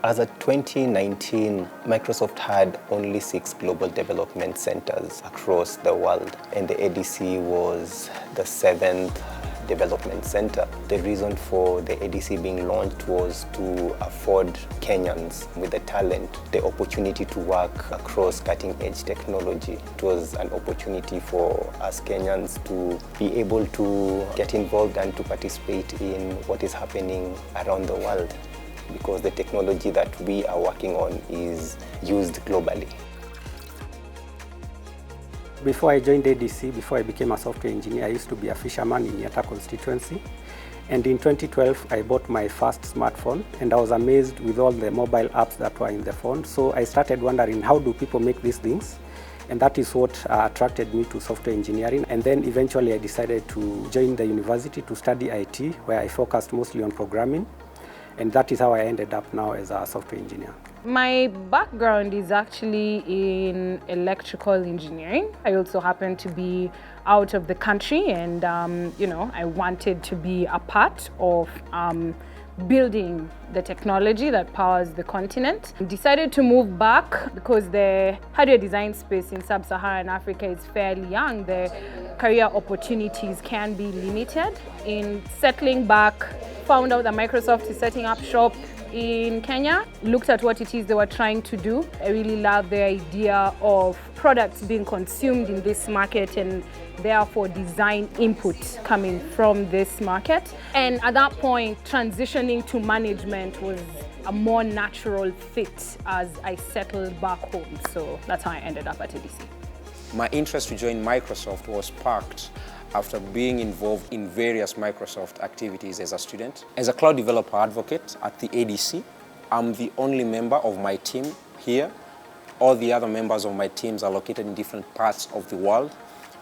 As of 2019, Microsoft had only 6 global development centers across the world, and the ADC was the 7th development center. The reason for the ADC being launched was to afford Kenyans with the talent the opportunity to work across cutting-edge technology. It was an opportunity for us Kenyans to be able to get involved and to participate in what is happening around the world, because the technology that we are working on is used globally. Before I joined ADC, before I became a software engineer, I used to be a fisherman in Yata constituency. And in 2012, I bought my first smartphone, and I was amazed with all the mobile apps that were in the phone. So I started wondering, how do people make these things? And that is what attracted me to software engineering. And then eventually I decided to join the university to study IT, where I focused mostly on programming. And that is how I ended up now as a software engineer. My background is actually in electrical engineering. I also happen to be out of the country, and I wanted to be a part of building the technology that powers the continent. I decided to move back because the hardware design space in sub-Saharan Africa is fairly young. The career opportunities can be limited. In settling back, found out that Microsoft is setting up shop in Kenya, looked at what it is they were trying to do. I really love the idea of products being consumed in this market and therefore design input coming from this market. And at that point, transitioning to management was a more natural fit as I settled back home. So that's how I ended up at ADC. My interest to join Microsoft was sparked after being involved in various Microsoft activities as a student. As a cloud developer advocate at the ADC, I'm the only member of my team here. All the other members of my teams are located in different parts of the world.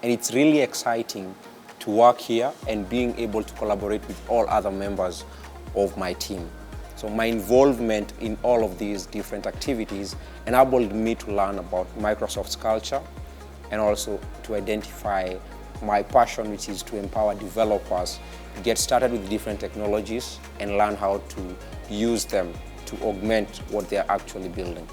And it's really exciting to work here and being able to collaborate with all other members of my team. So my involvement in all of these different activities enabled me to learn about Microsoft's culture and also to identify my passion, which is to empower developers to get started with different technologies and learn how to use them to augment what they're actually building.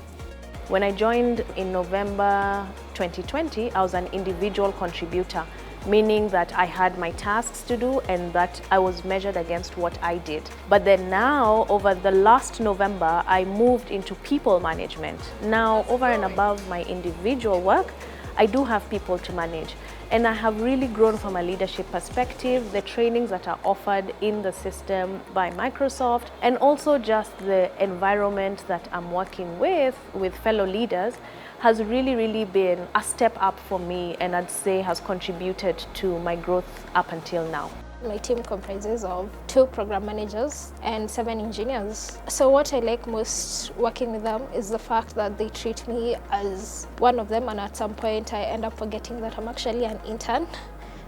When I joined in November 2020, I was an individual contributor, meaning that I had my tasks to do and that I was measured against what I did. But then now, over the last November, I moved into people management. Now, over and above my individual work, I do have people to manage. And I have really grown from a leadership perspective, the trainings that are offered in the system by Microsoft, and also just the environment that I'm working with fellow leaders has really been a step up for me, and I'd say has contributed to my growth up until now. My team comprises of 2 program managers and 7 engineers. So what I like most working with them is the fact that they treat me as one of them, and at some point I end up forgetting that I'm actually an intern,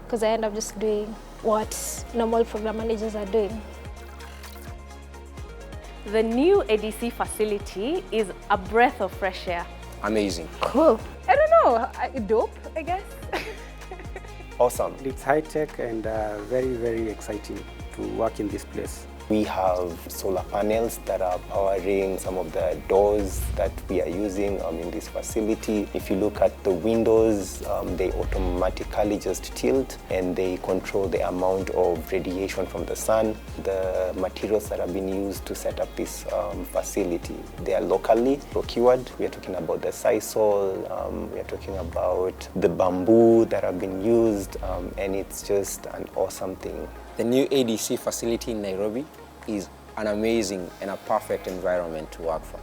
because I end up just doing what normal program managers are doing. The new ADC facility is a breath of fresh air. Amazing. Cool. I don't know, dope, I guess. Awesome. It's high-tech and very exciting to work in this place. We have solar panels that are powering some of the doors that we are using in this facility. If you look at the windows, they automatically just tilt and they control the amount of radiation from the sun. The materials that have been used to set up this facility, they are locally procured. We are talking about the sisal, we are talking about the bamboo that have been used, and it's just an awesome thing. The new ADC facility in Nairobi is an amazing and a perfect environment to work for.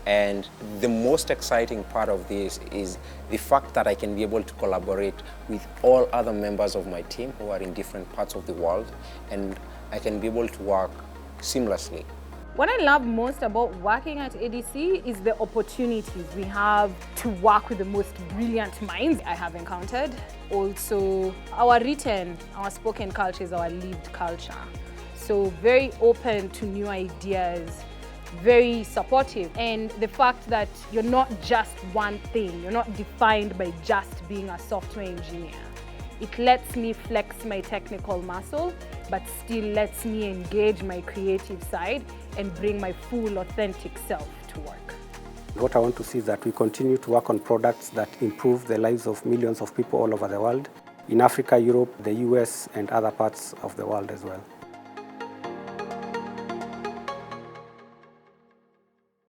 And the most exciting part of this is the fact that I can be able to collaborate with all other members of my team who are in different parts of the world, and I can be able to work seamlessly. What I love most about working at ADC is the opportunities we have to work with the most brilliant minds I have encountered. Also, our spoken culture is our lived culture. So very open to new ideas, very supportive. And the fact that you're not just one thing, you're not defined by just being a software engineer. It lets me flex my technical muscle, but still lets me engage my creative side and bring my full authentic self to work. What I want to see is that we continue to work on products that improve the lives of millions of people all over the world, in Africa, Europe, the US, and other parts of the world as well.